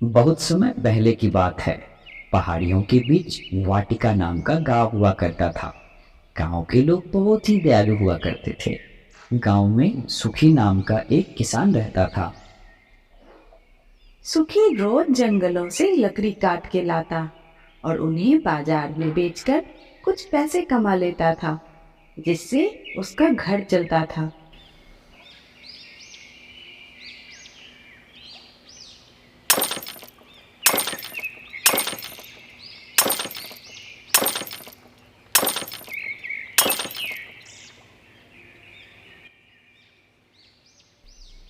बहुत समय पहले की बात है। पहाड़ियों के बीच वाटिका नाम का गांव हुआ करता था। गांव के लोग बहुत ही दयालु हुआ करते थे। गांव में सुखी नाम का एक किसान रहता था। सुखी रोज जंगलों से लकड़ी काट के लाता और उन्हें बाजार में बेचकर कुछ पैसे कमा लेता था, जिससे उसका घर चलता था।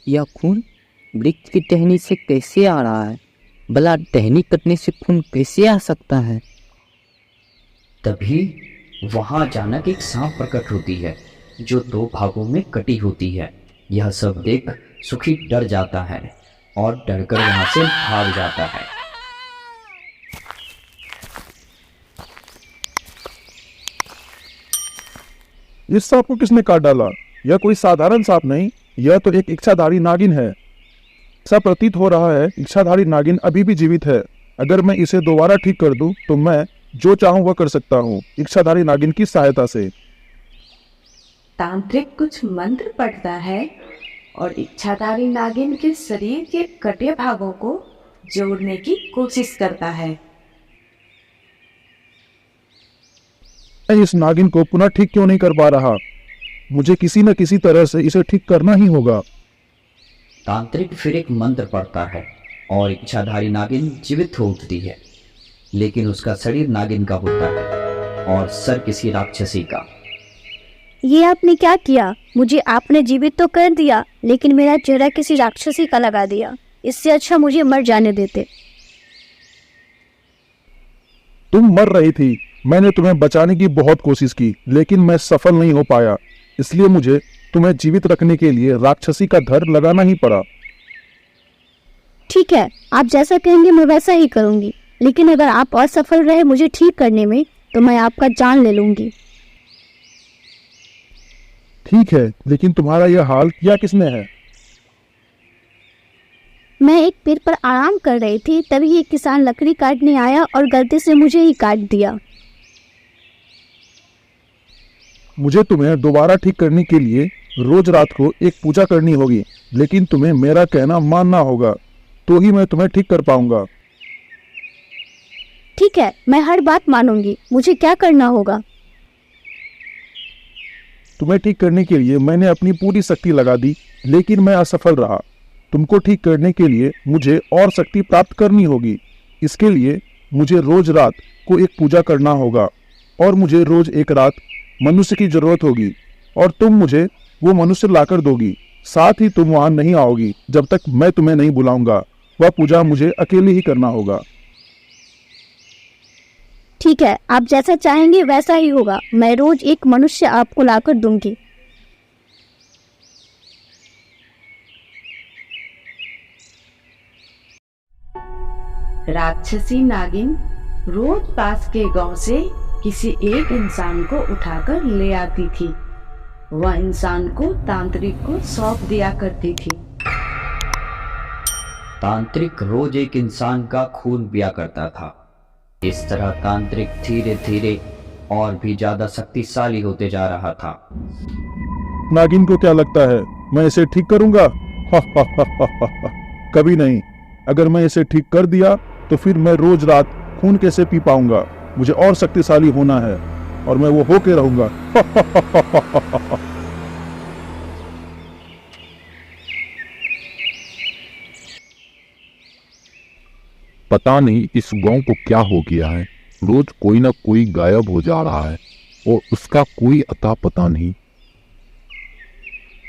यह खून वृक्ष की टहनी से कैसे आ रहा है? भला टहनी कटने से खून कैसे आ सकता है? तभी वहां अचानक एक सांप प्रकट होती है, जो दो भागों में कटी होती है। यह सब देख सुखी डर जाता है और डरकर वहां से भाग जाता है। इस सांप को किसने काट डाला? यह कोई साधारण सांप नहीं, यह तो एक इच्छाधारी नागिन है। ऐसा प्रतीत हो रहा है इच्छाधारी नागिन अभी भी जीवित है। अगर मैं इसे दोबारा ठीक कर दूं तो मैं जो चाहूं वह कर सकता हूं, इच्छाधारी नागिन की सहायता से। तांत्रिक कुछ मंत्र पढ़ता है और इच्छाधारी नागिन के शरीर के कटे भागों को जोड़ने की कोशिश करता है। मैं इस नागिन को पुनः ठीक क्यों नहीं कर पा रहा? मुझे किसी न किसी तरह से इसे ठीक करना ही होगा। तांत्रिक फिर एक मंत्र पढ़ता है और इच्छाधारी नागिन जीवित हो उठती है, लेकिन उसका शरीर नागिन का होता है और सर किसी राक्षसी का। ये आपने क्या किया? मुझे आपने जीवित तो कर दिया, लेकिन मेरा चेहरा किसी राक्षसी का लगा दिया। इससे अच्छा मुझे मर जाने देते। तुम मर रही थी, मैंने तुम्हें बचाने की बहुत कोशिश की, लेकिन मैं सफल नहीं हो पाया। इसलिए मुझे तुम्हें जीवित रखने के लिए राक्षसी का धर लगाना ही पड़ा। ठीक है, आप जैसा कहेंगे मैं वैसा ही करूंगी, लेकिन अगर आप असफल रहे मुझे ठीक करने में तो मैं आपका जान ले लूंगी। ठीक है, लेकिन तुम्हारा यह हाल किया किसने है? मैं एक पेड़ पर आराम कर रही थी, तभी एक किसान लकड़ी काटने आया और गलती से मुझे ही काट दिया। मुझे तुम्हें दोबारा ठीक करने के लिए रोज रात को एक पूजा करनी होगी, लेकिन तुम्हें मेरा कहना मानना होगा, तो ही मैं तुम्हें ठीक कर पाऊंगा। ठीक है, मैं हर बात मानूंगी। मुझे क्या करना होगा? तुम्हें ठीक करने के लिए मैंने अपनी पूरी शक्ति लगा दी, लेकिन मैं असफल रहा। तुमको ठीक करने के लिए मुझे और शक्ति प्राप्त करनी होगी। इसके लिए मुझे रोज रात को एक पूजा करना होगा और मुझे रोज एक रात मनुष्य की जरूरत होगी, और तुम मुझे वो मनुष्य लाकर दोगी। साथ ही तुम वहां नहीं आओगी जब तक मैं तुम्हें नहीं बुलाऊंगा। वह पूजा मुझे अकेले ही करना होगा। ठीक है, आप जैसा चाहेंगे वैसा ही होगा। मैं रोज एक मनुष्य आपको लाकर दूंगी। राक्षसी नागिन रोज पास के गांव से किसी एक इंसान को उठाकर ले आती थी। वह इंसान को तांत्रिक को सौंप दिया करती थी। तांत्रिक रोज एक इंसान का खून पिया करता था। इस तरह तांत्रिक धीरे धीरे और भी ज्यादा शक्तिशाली होते जा रहा था। नागिन को क्या लगता है मैं इसे ठीक करूंगा? कभी नहीं। अगर मैं इसे ठीक कर दिया तो फिर मैं रोज रात खून कैसे पी पाऊंगा? मुझे और शक्तिशाली होना है और मैं वो होके रहूंगा। पता नहीं इस गांव को क्या हो गया है। रोज कोई ना कोई गायब हो जा रहा है और उसका कोई अता पता नहीं।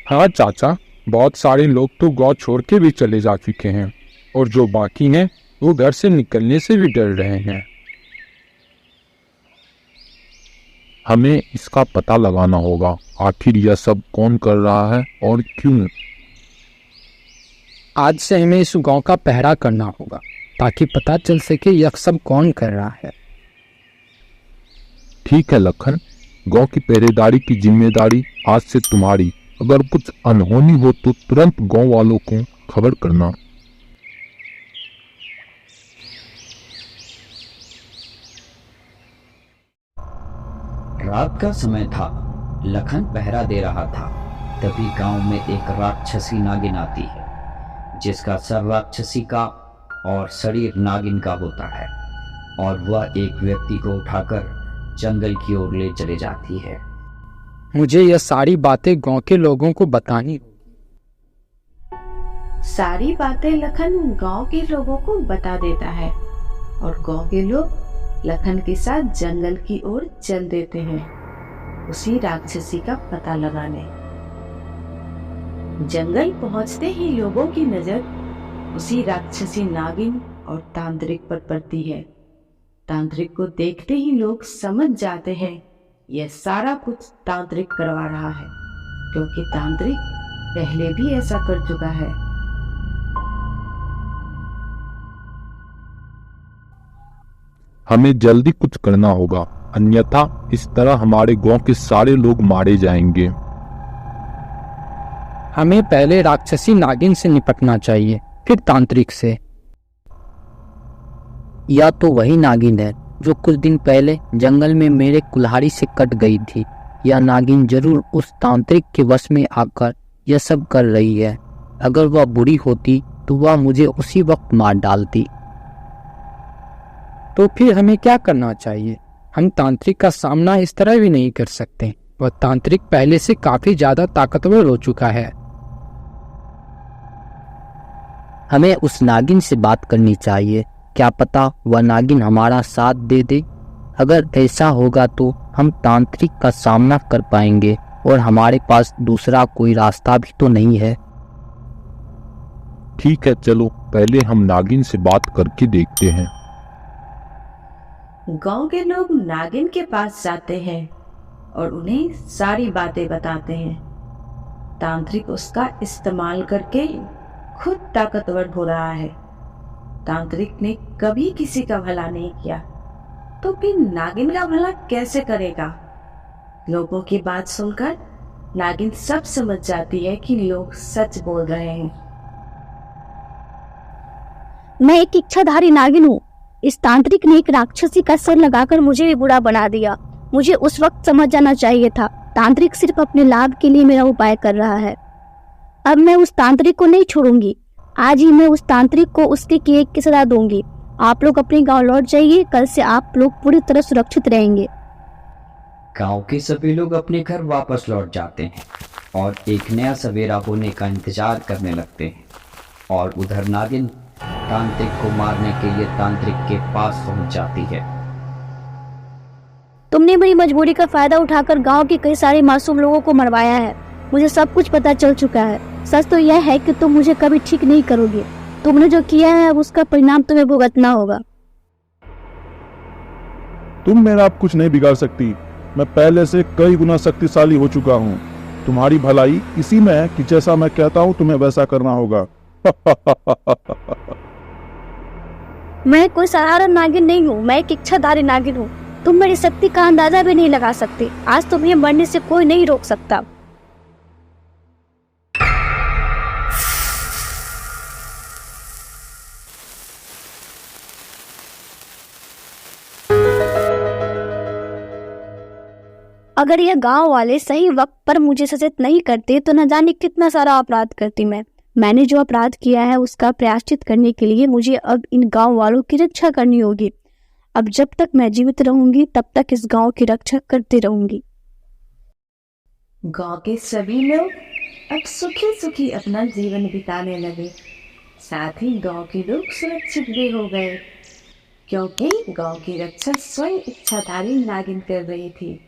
हाँ चाचा, बहुत सारे लोग तो गांव छोड़ के भी चले जा चुके हैं और जो बाकी हैं वो घर से निकलने से भी डर रहे हैं। हमें इसका पता लगाना होगा। आखिर यह सब कौन कर रहा है और क्यों? आज से हमें इस गांव का पहरा करना होगा ताकि पता चल सके यह सब कौन कर रहा है। ठीक है लखन, गांव की पहरेदारी की जिम्मेदारी आज से तुम्हारी। अगर कुछ अनहोनी हो तो तुरंत गांव वालों को खबर करना। रात का समय था। लखन पहरा दे रहा था। तभी गांव में एक राक्षसी नागिन आती है, जिसका सर राक्षसी का और शरीर नागिन का होता है, और वह एक व्यक्ति को उठाकर जंगल की ओर ले चले जाती है। मुझे यह सारी बातें गांव के लोगों को बतानी। सारी बातें लखन गांव के लोगों को बता देता है और गांव के लोग लखन के साथ जंगल की ओर चल देते हैं उसी राक्षसी का पता लगाने। जंगल पहुंचते ही लोगों की नजर उसी राक्षसी नागिन और तांत्रिक पर पड़ती है। तांत्रिक को देखते ही लोग समझ जाते हैं यह सारा कुछ तांत्रिक करवा रहा है, क्योंकि तांत्रिक पहले भी ऐसा कर चुका है। हमें जल्दी कुछ करना होगा, अन्यथा इस तरह हमारे गांव के सारे लोग मारे जाएंगे। हमें पहले राक्षसी नागिन से निपटना चाहिए, फिर तांत्रिक से। या तो वही नागिन है जो कुछ दिन पहले जंगल में मेरे कुल्हाड़ी से कट गई थी। यह नागिन जरूर उस तांत्रिक के वश में आकर यह सब कर रही है। अगर वह बुरी होती तो वह मुझे उसी वक्त मार डालती। तो फिर हमें क्या करना चाहिए? हम तांत्रिक का सामना इस तरह भी नहीं कर सकते। वह तांत्रिक पहले से काफी ज्यादा ताकतवर हो चुका है। हमें उस नागिन से बात करनी चाहिए। क्या पता वह नागिन हमारा साथ दे दे। अगर ऐसा होगा तो हम तांत्रिक का सामना कर पाएंगे, और हमारे पास दूसरा कोई रास्ता भी तो नहीं है। ठीक है, चलो पहले हम नागिन से बात करके देखते हैं। गांव के लोग नागिन के पास जाते हैं और उन्हें सारी बातें बताते हैं। तांत्रिक उसका इस्तेमाल करके खुद ताकतवर हो रहा है। तांत्रिक ने कभी किसी का भला नहीं किया, तो फिर नागिन का भला कैसे करेगा? लोगों की बात सुनकर नागिन सब समझ जाती है कि लोग सच बोल रहे हैं। मैं एक इच्छाधारी नागिन हूँ। इस तांत्रिक ने एक राक्षसी का सर लगाकर मुझे भी बुरा बना दिया। मुझे उस वक्त समझ जाना चाहिए था। तांत्रिक सिर्फ अपने लाभ के लिए मेरा उपाय कर रहा है। अब मैं उस तांत्रिक को नहीं छोड़ूंगी। आज ही मैं उस तांत्रिक को उसके किए की सजा दूंगी। आप लोग अपने गांव लौट जाइए। कल से आप लोग पूरी तरह सुरक्षित रहेंगे। गांव के सभी लोग अपने घर वापस लौट जाते हैं और एक नया सवेरा होने का इंतजार करने लगते हैं। और उधर नागिन तांत्रिक को मारने के लिए तांत्रिक के पास पहुंच जाती है। तुमने मेरी मजबूरी का फायदा उठाकर गांव के कई सारे मासूम लोगों को मरवाया है। मुझे सब कुछ पता चल चुका है। सच तो यह है कि तुम मुझे कभी ठीक नहीं करोगे। तुमने जो किया है उसका परिणाम तुम्हें भुगतना होगा। तुम मेरा अब कुछ नहीं बिगाड़ सकती। मैं पहले से कई गुना शक्तिशाली हो चुका हूँ। तुम्हारी भलाई इसी में है कि जैसा मैं कहता हूँ तुम्हें वैसा करना होगा। मैं कोई साधारण नागिन नहीं हूँ। मैं एक इच्छाधारी नागिन हूँ। तुम मेरी शक्ति का अंदाजा भी नहीं लगा सकते। आज तुम्हें मरने से कोई नहीं रोक सकता। अगर यह गांव वाले सही वक्त पर मुझे सचेत नहीं करते तो न जाने कितना सारा अपराध करती मैं। मैंने जो अपराध किया है उसका प्रायश्चित करने के लिए मुझे अब इन गांव वालों की रक्षा करनी होगी। अब जब तक मैं जीवित रहूंगी तब तक इस गांव की रक्षा करती रहूंगी। गांव के सभी लोग अब सुखी सुखी अपना जीवन बिताने लगे। साथ ही गांव के लोग सुरक्षित भी हो गए, क्योंकि गांव की रक्षा स्वयं इच्छाधारी नागिन कर रही थी।